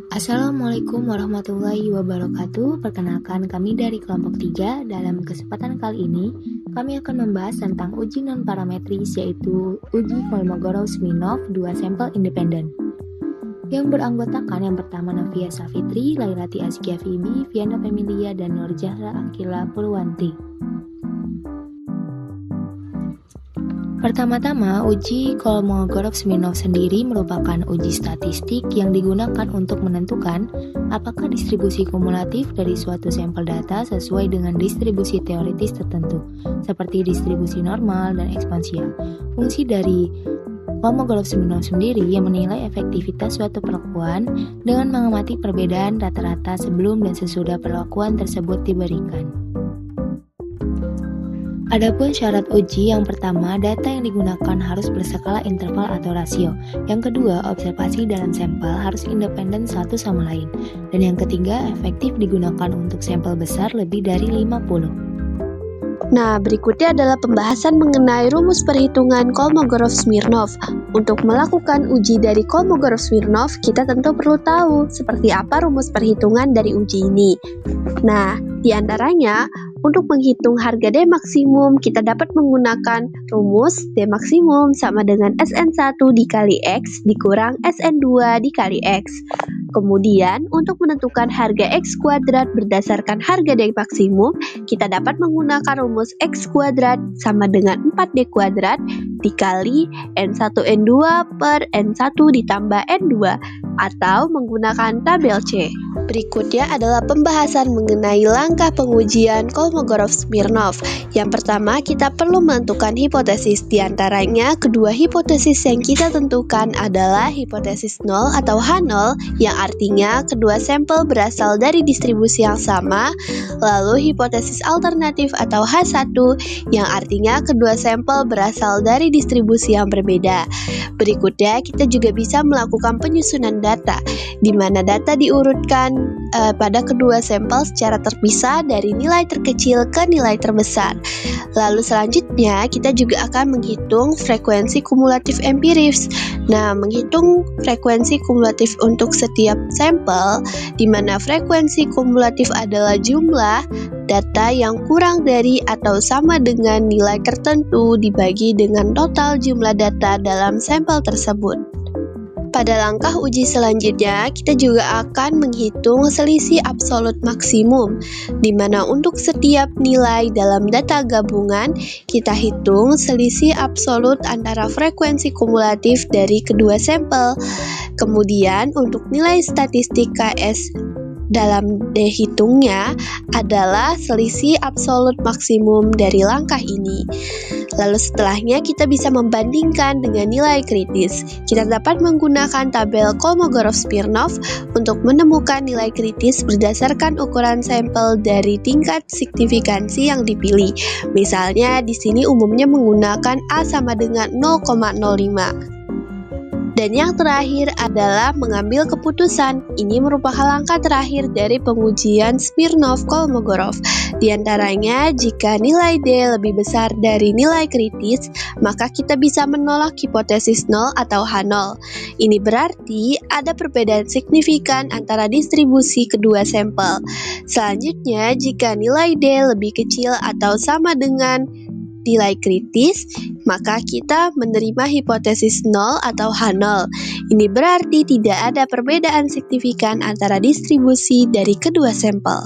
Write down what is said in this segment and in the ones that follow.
Assalamualaikum warahmatullahi wabarakatuh. Perkenalkan, kami dari kelompok 3. Dalam kesempatan kali ini, kami akan membahas tentang uji non-parametris, yaitu uji Kolmogorov-Smirnov 2 sampel independen. Yang beranggotakan yang pertama Novia Savitri, Lailati Azkia Fibi, Viana Femilia, dan Nurjahra Akila Purwanti. Pertama-tama, uji Kolmogorov-Smirnov sendiri merupakan uji statistik yang digunakan untuk menentukan apakah distribusi kumulatif dari suatu sampel data sesuai dengan distribusi teoritis tertentu, seperti distribusi normal dan eksponensial. Fungsi dari Kolmogorov-Smirnov sendiri yang menilai efektivitas suatu perlakuan dengan mengamati perbedaan rata-rata sebelum dan sesudah perlakuan tersebut diberikan. Adapun syarat uji, yang pertama, data yang digunakan harus berskala interval atau rasio. Yang kedua, observasi dalam sampel harus independen satu sama lain. Dan yang ketiga, efektif digunakan untuk sampel besar lebih dari 50. Nah, berikutnya adalah pembahasan mengenai rumus perhitungan Kolmogorov-Smirnov. Untuk melakukan uji dari Kolmogorov-Smirnov, kita tentu perlu tahu seperti apa rumus perhitungan dari uji ini. Nah, di antaranya, untuk menghitung harga D maksimum, kita dapat menggunakan rumus D maksimum sama dengan Sn1 dikali X dikurang Sn2 dikali X. Kemudian, untuk menentukan harga X kuadrat berdasarkan harga D maksimum, kita dapat menggunakan rumus X kuadrat sama dengan 4D kuadrat dikali N1 N2 per N1 ditambah N2 atau menggunakan tabel C. Berikutnya adalah pembahasan mengenai langkah pengujian Kolmogorov-Smirnov. Yang pertama, kita perlu menentukan hipotesis. Di antaranya, kedua hipotesis yang kita tentukan adalah hipotesis 0 atau H0, yang artinya kedua sampel berasal dari distribusi yang sama, lalu hipotesis alternatif atau H1, yang artinya kedua sampel berasal dari distribusi yang berbeda. Berikutnya, kita juga bisa melakukan penyusunan data, di mana data diurutkan pada kedua sampel secara terpisah dari nilai terkecil ke nilai terbesar. Lalu selanjutnya kita juga akan menghitung frekuensi kumulatif empiris. Nah, menghitung frekuensi kumulatif untuk setiap sampel, di mana frekuensi kumulatif adalah jumlah data yang kurang dari atau sama dengan nilai tertentu dibagi dengan total jumlah data dalam sampel tersebut. Pada langkah uji selanjutnya, kita juga akan menghitung selisih absolut maksimum, di mana untuk setiap nilai dalam data gabungan, kita hitung selisih absolut antara frekuensi kumulatif dari kedua sampel. Kemudian, untuk nilai statistik KS dalam dihitungnya adalah selisih absolut maksimum dari langkah ini. Lalu setelahnya kita bisa membandingkan dengan nilai kritis. Kita dapat menggunakan tabel Kolmogorov-Smirnov untuk menemukan nilai kritis berdasarkan ukuran sampel dari tingkat signifikansi yang dipilih. Misalnya di sini umumnya menggunakan A sama dengan 0,05. Dan yang terakhir adalah mengambil keputusan. Ini merupakan langkah terakhir dari pengujian Smirnov-Kolmogorov. Di antaranya, jika nilai D lebih besar dari nilai kritis, maka kita bisa menolak hipotesis 0 atau H0. Ini berarti ada perbedaan signifikan antara distribusi kedua sampel. Selanjutnya, jika nilai D lebih kecil atau sama dengan nilai kritis, maka kita menerima hipotesis 0 atau H0. Ini berarti tidak ada perbedaan signifikan antara distribusi dari kedua sampel.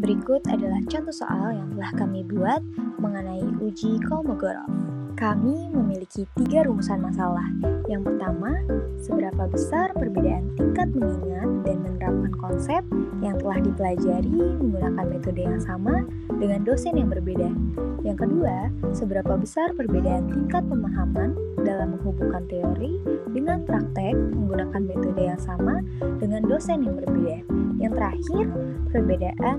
Berikut adalah contoh soal yang telah kami buat mengenai uji Kolmogorov. Kami memiliki 3 rumusan masalah. Yang pertama, seberapa besar perbedaan tingkat mengingat dan menerapkan konsep yang telah dipelajari menggunakan metode yang sama dengan dosen yang berbeda. Yang kedua, seberapa besar perbedaan tingkat pemahaman dalam menghubungkan teori dengan praktek menggunakan metode yang sama dengan dosen yang berbeda. Yang terakhir, perbedaan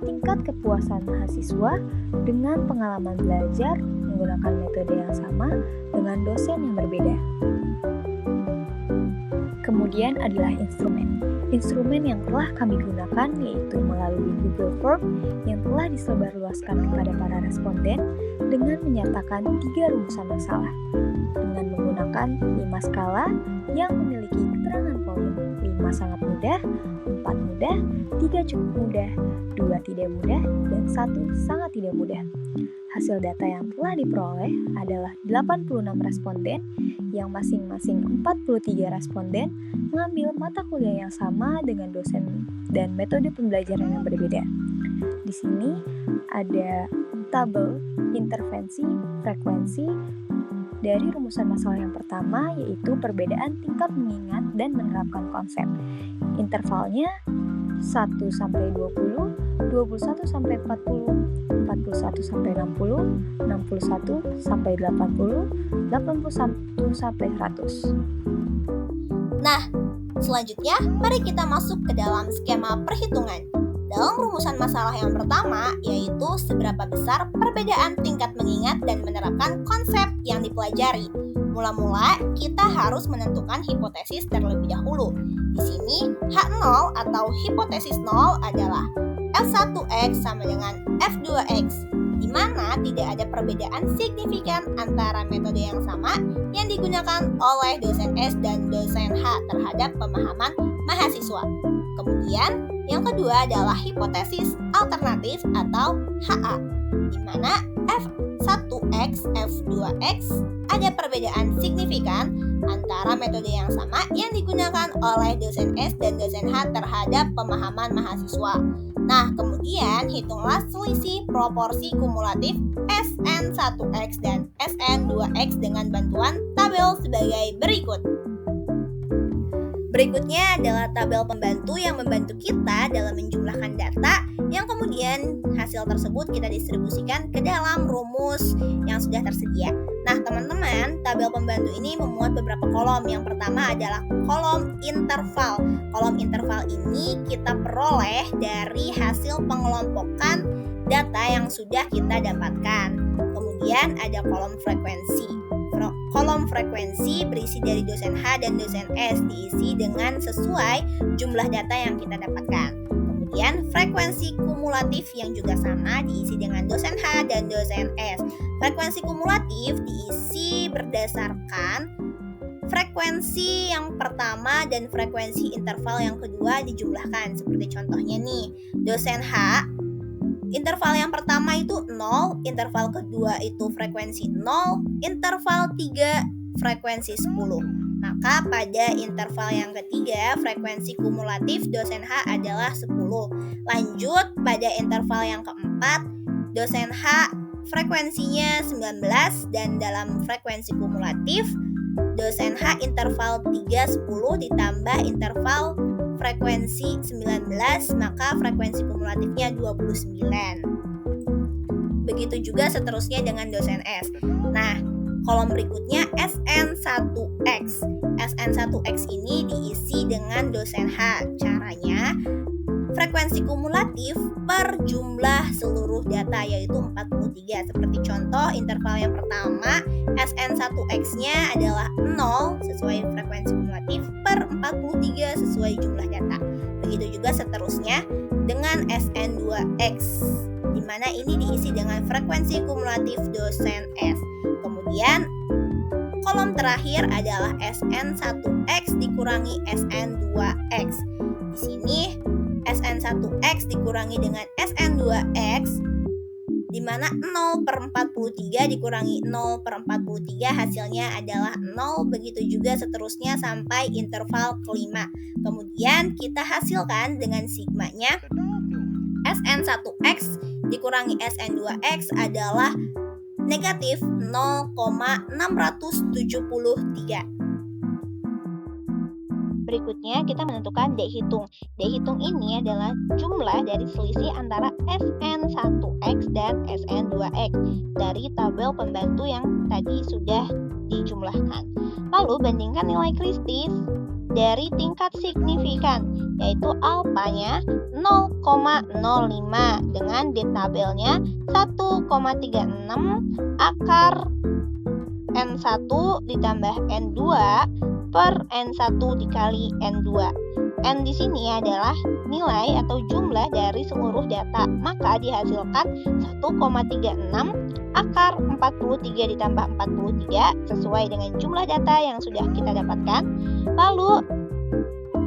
tingkat kepuasan mahasiswa dengan pengalaman belajar menggunakan metode yang sama dengan dosen yang berbeda. Kemudian adalah instrumen. Instrumen yang telah kami gunakan yaitu melalui Google Form yang telah disebarluaskan kepada para responden dengan menyertakan 3 rumusan masalah dengan menggunakan 5 skala yang memiliki keterangan poin. 5 sangat mudah, 3 cukup mudah, 2 tidak mudah, dan 1 sangat tidak mudah. Hasil data yang telah diperoleh adalah 86 responden yang masing-masing 43 responden mengambil mata kuliah yang sama dengan dosen dan metode pembelajaran yang berbeda. Di sini ada tabel intervensi frekuensi dari rumusan masalah yang pertama, yaitu perbedaan tingkat mengingat dan menerapkan konsep. Intervalnya 1-20, 21-40, 41-60, 61-80, 81-100. Nah, selanjutnya mari kita masuk ke dalam skema perhitungan. Dalam rumusan masalah yang pertama, yaitu seberapa besar perbedaan tingkat mengingat dan menerapkan konsep yang dipelajari. Mula-mula, kita harus menentukan hipotesis terlebih dahulu. Di sini, H0 atau hipotesis 0 adalah F1X sama dengan F2X, di mana tidak ada perbedaan signifikan antara metode yang sama yang digunakan oleh dosen S dan dosen H terhadap pemahaman mahasiswa. Kemudian, yang kedua adalah hipotesis alternatif atau HA, di mana F1X, F2X ada perbedaan signifikan antara metode yang sama yang digunakan oleh dosen S dan dosen H terhadap pemahaman mahasiswa. Nah, kemudian hitunglah selisih proporsi kumulatif SN1X dan SN2X dengan bantuan tabel sebagai berikut. Berikutnya adalah tabel pembantu yang membantu kita dalam menjumlahkan data yang kemudian hasil tersebut kita distribusikan ke dalam rumus yang sudah tersedia. Nah, teman-teman, tabel pembantu ini memuat beberapa kolom. Yang pertama adalah kolom interval. Kolom interval ini kita peroleh dari hasil pengelompokan data yang sudah kita dapatkan. Kemudian ada kolom frekuensi. Kolom frekuensi berisi dari dosen H dan dosen S, diisi dengan sesuai jumlah data yang kita dapatkan. Kemudian frekuensi kumulatif yang juga sama diisi dengan dosen H dan dosen S. Frekuensi kumulatif diisi berdasarkan frekuensi yang pertama dan frekuensi interval yang kedua dijumlahkan. Seperti contohnya nih, dosen H interval yang pertama itu 0, interval kedua itu frekuensi 0, interval 3 frekuensi 10. Maka pada interval yang ketiga frekuensi kumulatif dosen H adalah 10. Lanjut pada interval yang keempat, dosen H frekuensinya 19 dan dalam frekuensi kumulatif dosen H interval 3 10 ditambah interval frekuensi 19, maka frekuensi kumulatifnya 29. Begitu juga seterusnya dengan dosen S. Nah, kolom berikutnya SN1X. SN1X ini diisi dengan dosen H. Caranya, frekuensi kumulatif per jumlah seluruh data yaitu 43. Seperti contoh interval yang pertama, SN1X-nya adalah 0 sesuai frekuensi kumulatif per 43 sesuai jumlah data. Begitu juga seterusnya dengan SN2X, di mana ini diisi dengan frekuensi kumulatif dosen S. Kemudian kolom terakhir adalah SN1X dikurangi SN2X. Di sini SN1X dikurangi dengan SN2X, di mana 0 per 43 dikurangi 0 per 43 hasilnya adalah 0. Begitu juga seterusnya sampai interval kelima. Kemudian kita hasilkan dengan sigmanya SN1X dikurangi SN2X adalah negatif 0,673. Berikutnya kita menentukan D hitung. D hitung ini adalah jumlah dari selisih antara SN1X dan SN2X dari tabel pembantu yang tadi sudah dijumlahkan. Lalu bandingkan nilai kristis dari tingkat signifikan, yaitu alfanya 0,05 dengan D tabelnya 1,36 akar N1 ditambah N2 per N1 dikali N2. N di sini adalah nilai atau jumlah dari seluruh data, maka dihasilkan 1,36 akar 43 ditambah 43 sesuai dengan jumlah data yang sudah kita dapatkan. Lalu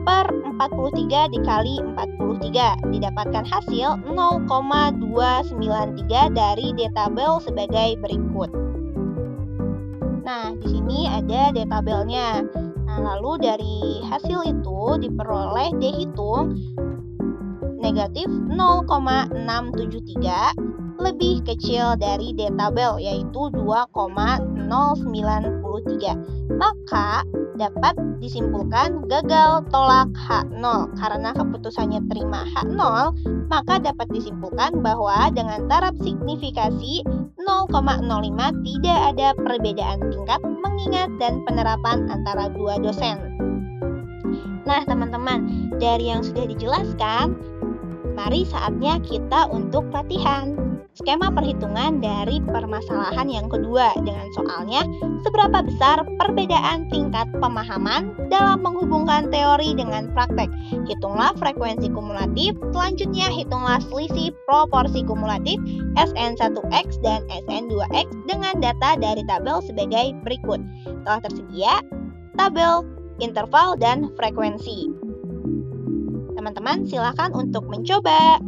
per 43 dikali 43, didapatkan hasil 0,293 dari D tabel sebagai berikut. Nah, di sini ada D tabelnya. Nah, lalu dari hasil itu diperoleh D hitung negatif 0,673 lebih kecil dari D tabel, yaitu 2,093. Maka dapat disimpulkan gagal tolak H0. Karena keputusannya terima H0, maka dapat disimpulkan bahwa dengan taraf signifikasi 0,05 tidak ada perbedaan tingkat mengingat dan penerapan antara dua dosen. Nah, teman-teman, dari yang sudah dijelaskan, mari saatnya kita untuk latihan skema perhitungan dari permasalahan yang kedua dengan soalnya seberapa besar perbedaan tingkat pemahaman dalam menghubungkan teori dengan praktek. Hitunglah frekuensi kumulatif, selanjutnya hitunglah selisih proporsi kumulatif SN1X dan SN2X dengan data dari tabel sebagai berikut. Telah tersedia tabel, interval, dan frekuensi. Teman-teman silakan untuk mencoba.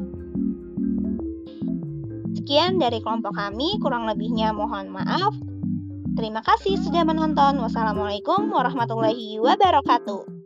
Sekian dari kelompok kami, kurang lebihnya mohon maaf. Terima kasih sudah menonton. Wassalamualaikum warahmatullahi wabarakatuh.